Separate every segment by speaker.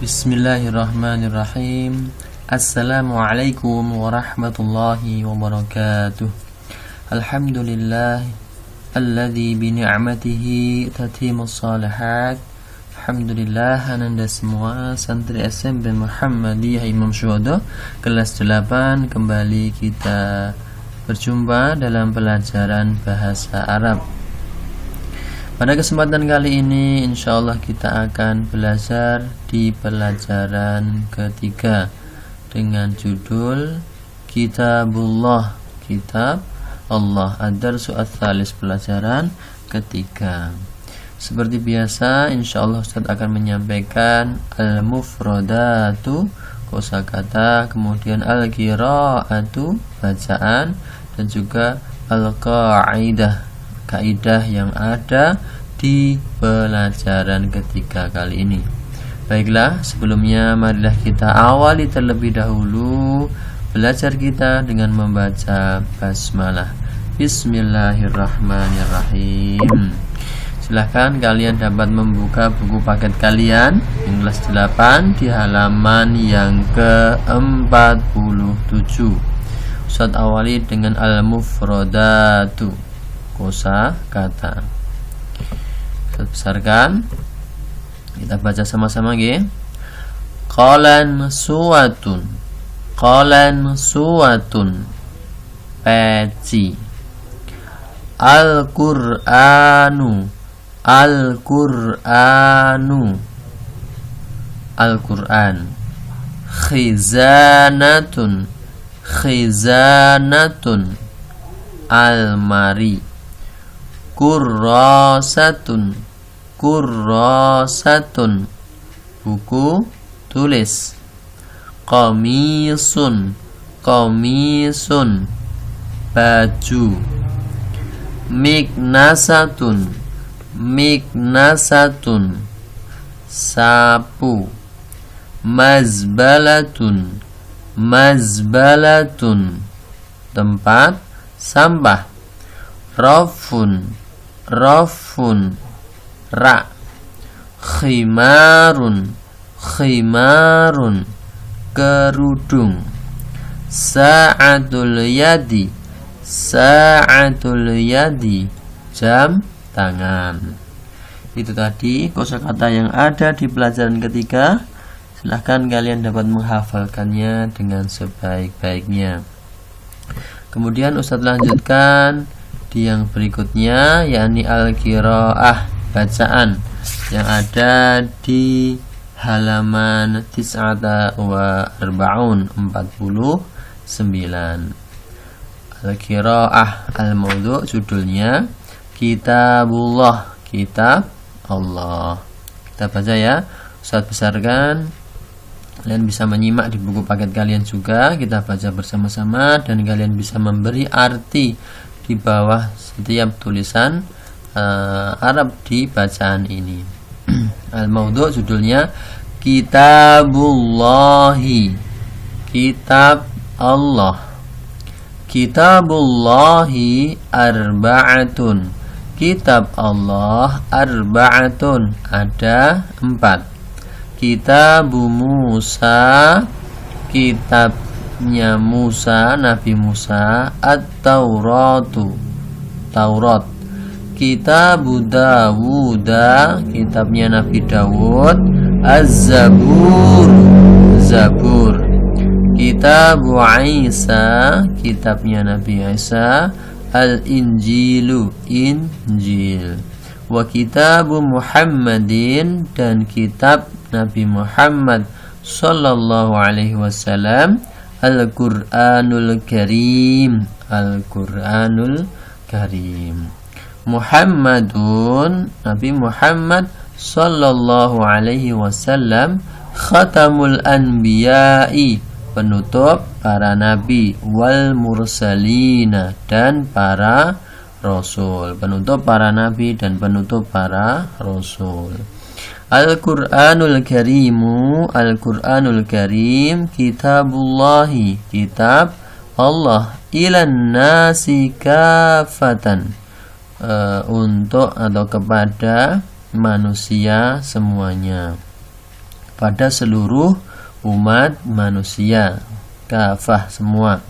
Speaker 1: Bismillahirrahmanirrahim. Assalamualaikum warahmatullahi wabarakatuh. Alhamdulillah alladzi bi ni'matihi tatimmus shalihat. Alhamdulillah, ananda semua santri SMP Muhammadiyah Imam Syuhada kelas 8 kembali kita berjumpa dalam pelajaran bahasa Arab. Pada kesempatan kali ini insyaallah kita akan belajar di pelajaran ketiga dengan judul Kitabullah, Kitab Allah. Ad-Darsu Ats-Tsalis, pelajaran ketiga. Seperti biasa insyaallah Ustaz akan menyampaikan al-mufradatu, kosakata, kemudian al-qiraatu, bacaan, dan juga al-qaidah, kaidah yang ada di pelajaran ketiga kali ini. Baiklah, sebelumnya marilah kita awali terlebih dahulu belajar kita dengan membaca basmalah. Bismillahirrahmanirrahim. Silahkan kalian dapat membuka buku paket kalian yang kelas 8 di halaman yang ke-47. Ustaz awali dengan al-mufradatu, kosa kata. Kita besarkan, kita baca sama-sama nggih. Qalan suwatun, qalan suwatun, peci. Al-Qur'anu, Al-Qur'anu, Al-Qur'an. Khizanatun, khizanatun, almari. Kurrasatun, kurrasatun, buku tulis. Qamisun, qamisun, baju. Miknasatun, miknasatun, sapu. Mazbalatun, mazbalatun, tempat sampah. Rafun, rafun, rak. Khimarun, khimarun, kerudung. Sa'atul yadi, sa'atul yadi, jam tangan. Itu tadi kosakata yang ada di pelajaran ketiga. Silahkan kalian dapat menghafalkannya dengan sebaik-baiknya. Kemudian Ustadz lanjutkan di yang berikutnya, yakni al-qiraah, bacaan, yang ada di halaman 49. Al-qiraah, al-maudhu', judulnya Kitabullah, Kitab Allah. Kita baca ya, Ustadz besarkan. Kalian bisa menyimak di buku paket kalian juga. Kita baca bersama-sama dan kalian bisa memberi arti di bawah setiap tulisan Arab di bacaan ini. Al-Maudhu' judulnya Kitabullahi, Kitab Allah. Kitabullahi arba'atun, Kitab Allah arba'atun, ada 4. Kitabu Musa, kitabnya Musa, Nabi Musa. At-Tauratu, Taurat. Kitabu Dawuda, kitabnya Nabi Dawud. Az-Zabur, Zabur. Kitabu Isa, kitabnya Nabi Isa. Al-Injilu, Injil. Wa kitabu Muhammadin, dan kitab Nabi Muhammad sallallahu alaihi wasallam. Al-Qur'anul Karim, Al-Qur'anul Karim. Muhammadun, Nabi Muhammad sallallahu alaihi wasallam. Khatamul Anbiya'i, penutup para nabi. Wal mursalina, dan para rasul, penutup para nabi dan penutup para rasul. Al-Qur'anul Karimu, Al-Qur'anul Karim. Kitabullahi, kitab Allah. Ilan nasi kafatan, untuk atau kepada manusia semuanya. pada seluruh umat manusia, kafah semua.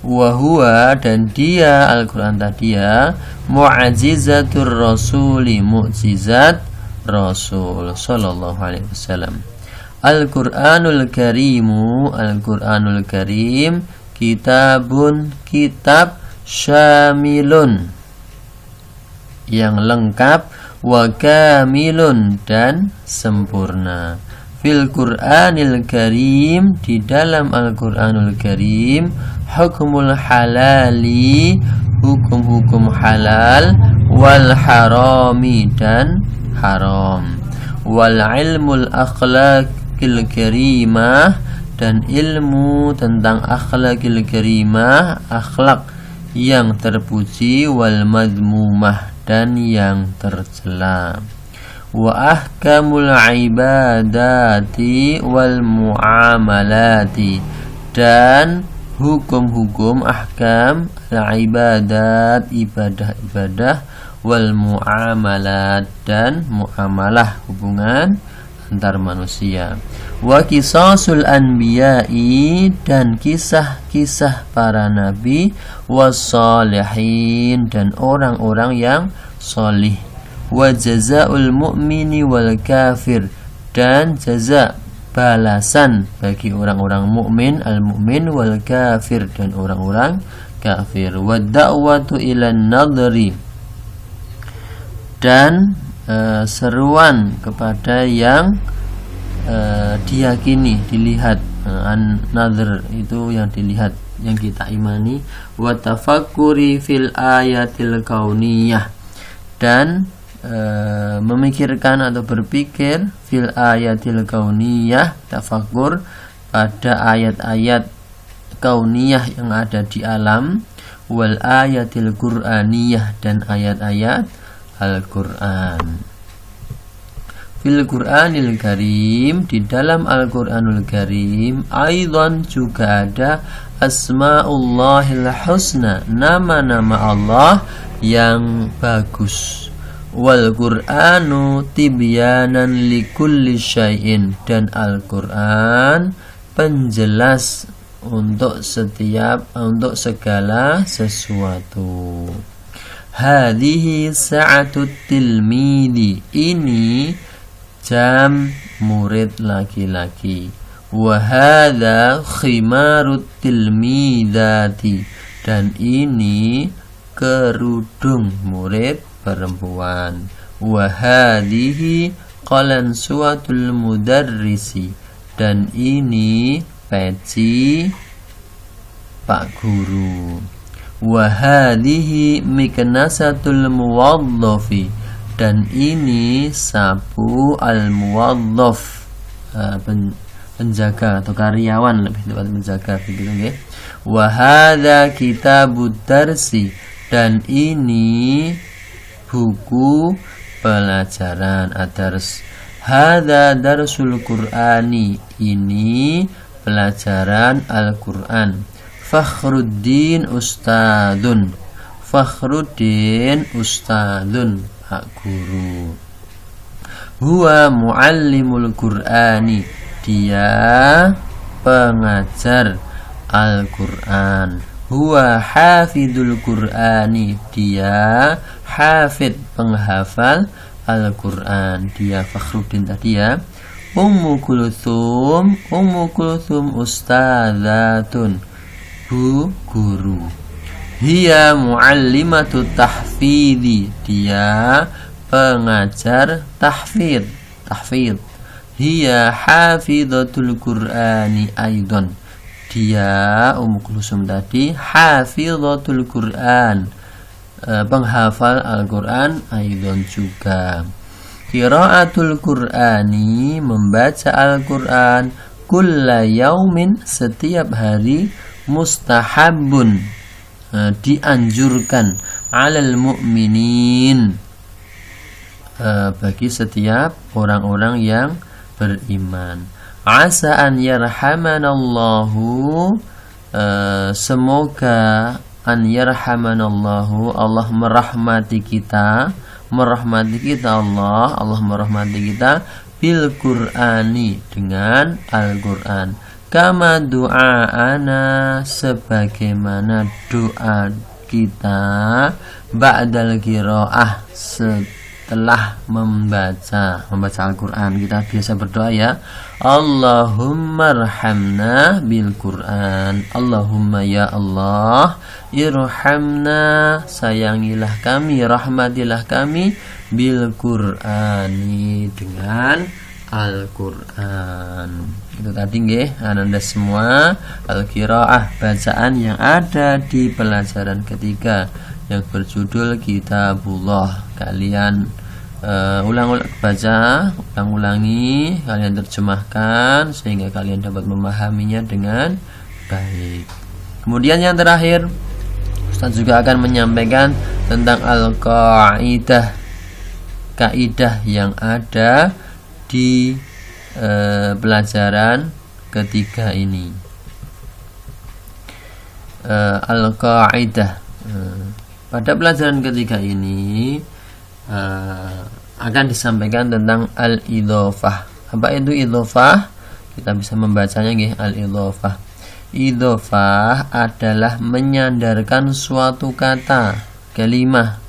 Speaker 1: Wa huwa, dan dia Al-Quran tadi ya, mu'ajizatur rasuli, mukjizat Rasul sallallahu alaihi wasallam. Al-Qur'anul Karimu, Al-Qur'anul Karim, kitabun, kitab, syamilun, yang lengkap, wa kamilun, dan sempurna. Fil Qur'anil Karim, di dalam Al-Qur'anul Karim, hukmul halali, hukum-hukum halal, wal harami, dan haram, wal ilmul akhlaqil karimah, dan ilmu tentang akhlaqil karimah, akhlak yang terpuji, wal madmumah, dan yang tercela. Wa ahkamul ibadati wal muamalati, dan hukum-hukum ahkam al-ibadat, ibadah-ibadah, wal muamalat, dan muamalah, hubungan antar manusia. Wa qisasul anbiya'i, dan kisah-kisah para nabi, wassalihin, dan orang-orang yang solih. Wa jazaul mu'mini wal kafir, dan jaza, balasan bagi orang-orang mukmin, al-mu'min, wal kafir, dan orang-orang kafir. Wa da'watu ilan nadri, dan seruan kepada yang diyakini, dilihat. An-nadhr itu yang dilihat, yang kita imani. Wa tafakkuri fil ayatil kauniyah, dan memikirkan atau berpikir fil ayatil kauniyah, tafakkur pada ayat-ayat kauniyah yang ada di alam, wal ayatil qur'aniyah, dan ayat-ayat Al-Qur'an. Fil Qur'anil Karim, di dalam Al-Qur'anul Karim, aidan juga ada asmaullahil husna, nama-nama Allah yang bagus. Wal Qur'anu tibyanan likulli syai'in, dan Al-Qur'an penjelas untuk segala sesuatu. Hadhihi sa'atut tilmidi, ini jam murid laki-laki. Wa hadha khimarut tilmidati, dan ini kerudung murid perempuan. Wa hadhihi qalansuatul mudarrisi, dan ini peci Pak Guru. Wa hadhihi miknasatul muwaddafi, dan ini sapu al-muwaddaf, penjaga atau karyawan, lebih tepat menjaga begitu nggih. Wa hadza kitabud darsi, dan ini buku pelajaran ad-dars. Hadza darsul Qur'ani, ini pelajaran Al-Qur'an. Fakhruddin ustadun, Fakhruddin ustadun, Pak Guru. Huwa muallimul Qur'ani, dia pengajar Al-Qur'an. Huwa hafidul Qur'ani, dia hafid, penghafal Al-Qur'an. Dia Fakhruddin tadi ya. Ummu Kulthum ustadzatun, bu guru. Hiya muallimatu tahfidhi, dia pengajar tahfidz. Hiya hafidhatul Qur'ani aidan, dia Ummu Kulthum tadi hafidhatul Qur'an, penghafal Al-Qur'an aidan juga. Qiraatul Qur'ani, membaca Al-Qur'an, kulla yaumin, setiap hari, mustahabun, dianjurkan, alal mu'minin, bagi setiap orang-orang yang beriman. Asa an yarhamanallahu, semoga an yarhamanallahu, Allah merahmati kita Allah merahmati kita bil Qur'ani dengan Al-Qur'an, kama du'aana sebagaimana doa kita ba'dal qiraah setelah membaca Al-Qur'an. Kita biasa berdoa ya, Allahumma arhamna bil Qur'an, Allahumma ya Allah irhamna sayangilah kami, rahmatilah kami bil Qur'ani dengan Al-Qur'an. Itu tadi nggih Ananda semua al-qiraah bacaan yang ada di pelajaran ketiga yang berjudul Kitabullah. Kalian ulangi, kalian terjemahkan sehingga kalian dapat memahaminya dengan baik. Kemudian yang terakhir, Ustaz juga akan menyampaikan tentang al-qaidah, kaidah yang ada di pelajaran ketiga ini. Al-qaidah pada pelajaran ketiga ini akan disampaikan tentang al-idhofah. Apa itu idhofah? Kita bisa membacanya nggih, al-idhofah. Idhofah adalah menyandarkan suatu kata, kalimah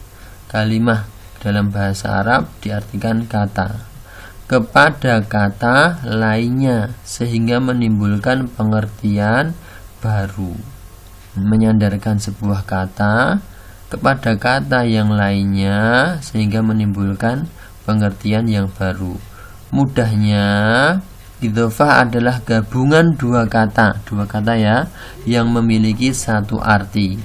Speaker 1: dalam bahasa Arab diartikan kata, kepada kata lainnya sehingga menimbulkan pengertian baru. Menyandarkan sebuah kata kepada kata yang lainnya sehingga menimbulkan pengertian yang baru. Mudahnya, idhofah adalah gabungan dua kata ya, yang memiliki satu arti.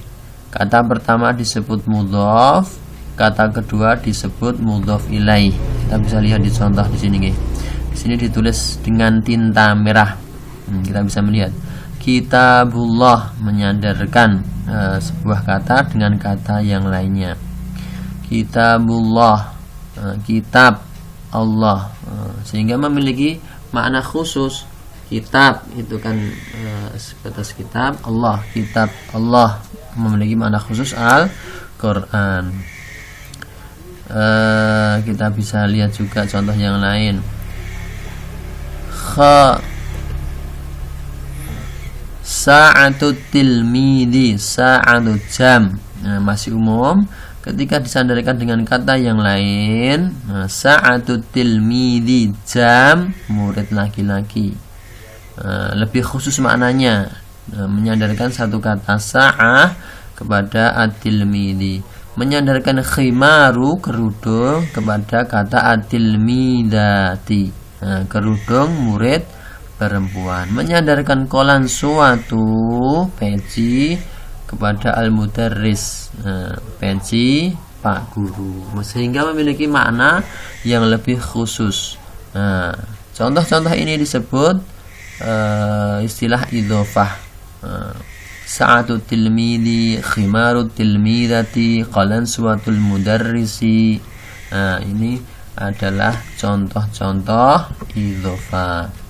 Speaker 1: Kata pertama disebut mudhof, kata kedua disebut mudhof ilaih. Kita bisa lihat di contoh di sini nggih. Di sini ditulis dengan tinta merah. Kita bisa melihat Kitabullah menyandarkan sebuah kata dengan kata yang lainnya. Kitabullah, kitab Allah, sehingga memiliki makna khusus. Kitab itu kan sebatas kitab, Allah, kitab Allah memiliki makna khusus Al-Qur'an. Kita bisa lihat juga contoh yang lain. Sa'atu tilmidi, sa'atu jam. Masih umum ketika disandarkan dengan kata yang lain. Sa'atu tilmidi, jam murid laki-laki. Lebih khusus maknanya, menyandarkan satu kata sa'ah kepada at-tilmidi. Menyandarkan khimaru, kerudung, kepada kata at-tilmidati, kerudung murid perempuan. Menyandarkan kolan suatu, peci, kepada al-mudarris, peci pak guru, sehingga memiliki makna yang lebih khusus. Contoh-contoh ini disebut istilah idhofah. Sa'atu tilmidi, khimaru tilmidati, qalan suwatul mudarrisi. Ini adalah contoh-contoh idhofah.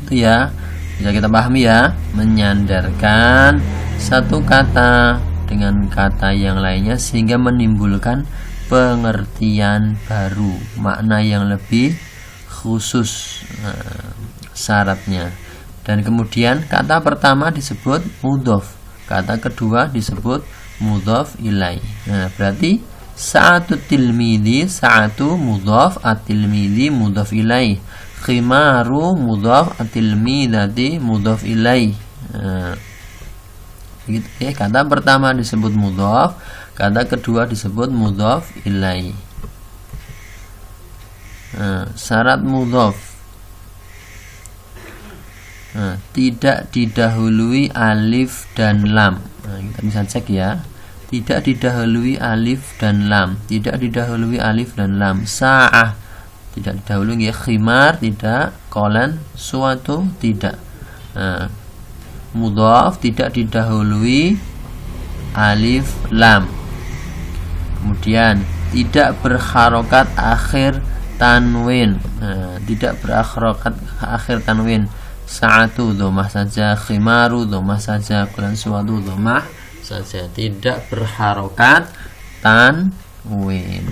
Speaker 1: Itu ya, bisa kita pahami ya, menyandarkan satu kata dengan kata yang lainnya sehingga menimbulkan pengertian baru, makna yang lebih khusus syaratnya. Dan kemudian kata pertama disebut mudhof, kata kedua disebut mudhof ilaih. Berarti sa'atu tilmidi, sa'atu mudhof, at-tilmidi mudhof ilaih, khimaru mudhof, at-tilmidati mudhof ilaih. Begitu ya, kata pertama disebut mudhof, kata kedua disebut mudhof ilaih. Syarat mudhof, tidak didahului alif dan lam. Kita bisa cek ya, tidak didahului alif dan lam, tidak didahului alif dan lam. Sa'ah tidak didahului ya, khimar tidak, kolan suatu tidak. Mudhaf tidak didahului alif lam. Kemudian tidak berharokat akhir tanwin, tidak berharokat akhir tanwin. Sa'atu dhammah saja, khimaru dhammah saja, kolan suatu dhammah saja, tidak berharokat tanwin.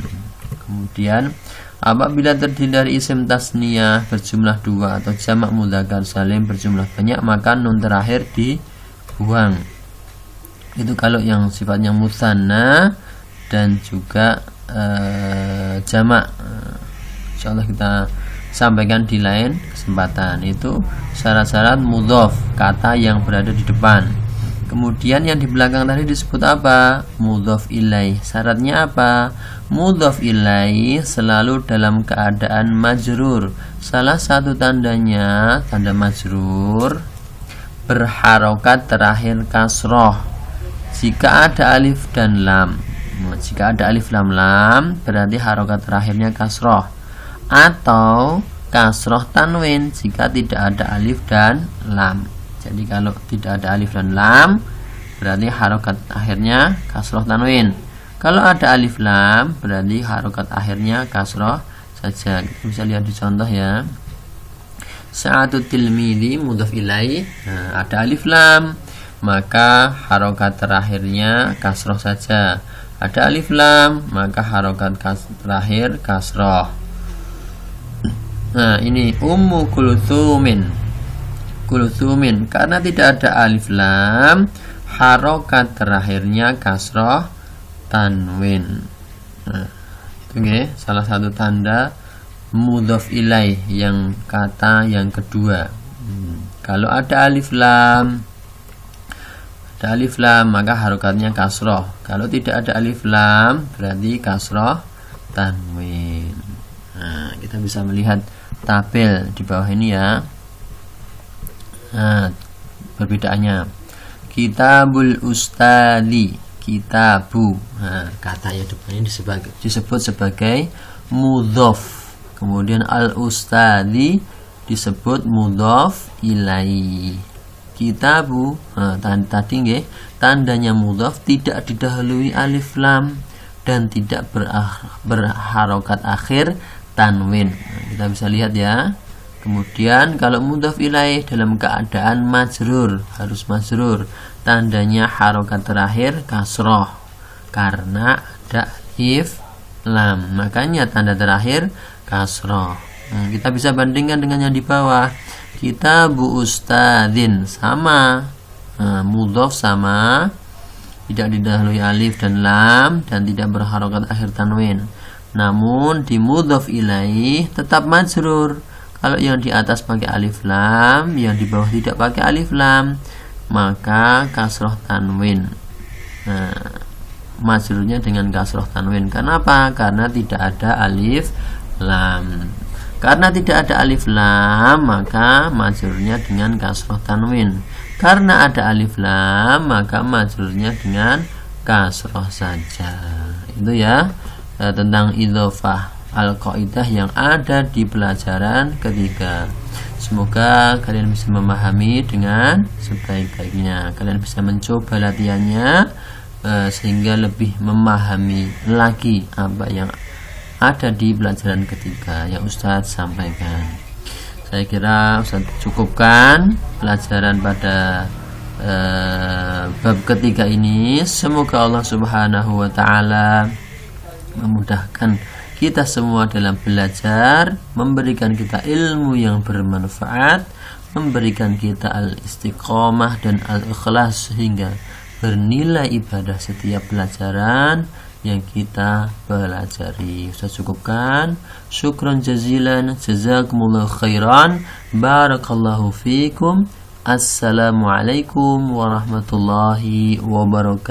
Speaker 1: Kemudian Apabila terdiri dari isim tasniyah berjumlah 2 atau jamak mudzakkar salim berjumlah banyak, maka nun terakhir dibuang. Itu kalau yang sifatnya musanna dan juga jamak. Insyaallah kita sampaikan di lain kesempatan. Itu syarat-syarat mudhof, kata yang berada di depan. Kemudian yang di belakang tadi disebut apa? Mudhof ilaih. Syaratnya apa? Mudhof ilaih selalu dalam keadaan majrur. Salah satu tandanya, tanda majrur, berharokat terakhir kasroh. Jika ada alif dan lam, jika ada alif lam berarti harokat terakhirnya kasroh. Atau kasroh tanwin jika tidak ada alif dan lam. Jadi kalau tidak ada alif dan lam berarti harokat akhirnya kasroh tanwin. Kalau ada alif lam berarti harokat akhirnya kasroh saja. Kita bisa lihat di contoh ya. Sa'atu tilmidi mudhof ilaih. Nah, ada alif lam maka harokat terakhirnya kasroh saja. Ada alif lam maka harokat terakhir kasroh. Nah, ini Ummu Kulthumin karena tidak ada alif lam, harokat terakhirnya kasroh tanwin. Nah, itu salah satu tanda mudhof ilaih yang kata yang kedua. Kalau ada alif lam maka harokatnya kasroh. Kalau tidak ada alif lam berarti kasroh tanwin. Nah, kita bisa melihat tabel di bawah ini ya. Nah, perbedaannya. Kitabul ustadi, kitabu. Nah, kata yang depannya disebut sebagai mudhof. Kemudian al ustadi disebut mudhof ilaih. Kitabu, tadi tandanya mudhof tidak didahului alif lam dan tidak berharokat akhir tanwin. Kita bisa lihat ya. Kemudian kalau mudhof ilaih dalam keadaan majrur, harus majrur, tandanya harokat terakhir kasroh karena ada alif lam, makanya tanda terakhir kasroh. Kita bisa bandingkan dengan yang di bawah. Kitabu ustadin sama, mudhof sama, tidak didahului alif dan lam dan tidak berharokat akhir tanwin. Namun di mudhof ilaih tetap majrur. Kalau yang di atas pakai alif lam, yang di bawah tidak pakai alif lam, maka kasroh tanwin. Nah, majrurnya dengan kasroh tanwin. Kenapa? Karena tidak ada alif lam. Karena tidak ada alif lam, maka majrurnya dengan kasroh tanwin. Karena ada alif lam, maka majrurnya dengan kasroh saja. Itu ya tentang idhofah al-qaidah yang ada di pelajaran ketiga. Semoga kalian bisa memahami dengan sebaik-baiknya. Kalian bisa mencoba latihannya sehingga lebih memahami lagi apa yang ada di pelajaran ketiga yang Ustadz sampaikan. Saya kira Ustadz cukupkan pelajaran pada bab ketiga ini. Semoga Allah Subhanahu wa ta'ala memudahkan kita semua dalam belajar, memberikan kita ilmu yang bermanfaat, memberikan kita al-istiqomah dan al-ikhlas sehingga bernilai ibadah setiap pelajaran yang kita pelajari. Saya cukupkan. Syukran jazilan, jazakumullah khairan, barakallahu fikum. Assalamualaikum warahmatullahi wabarakatuh.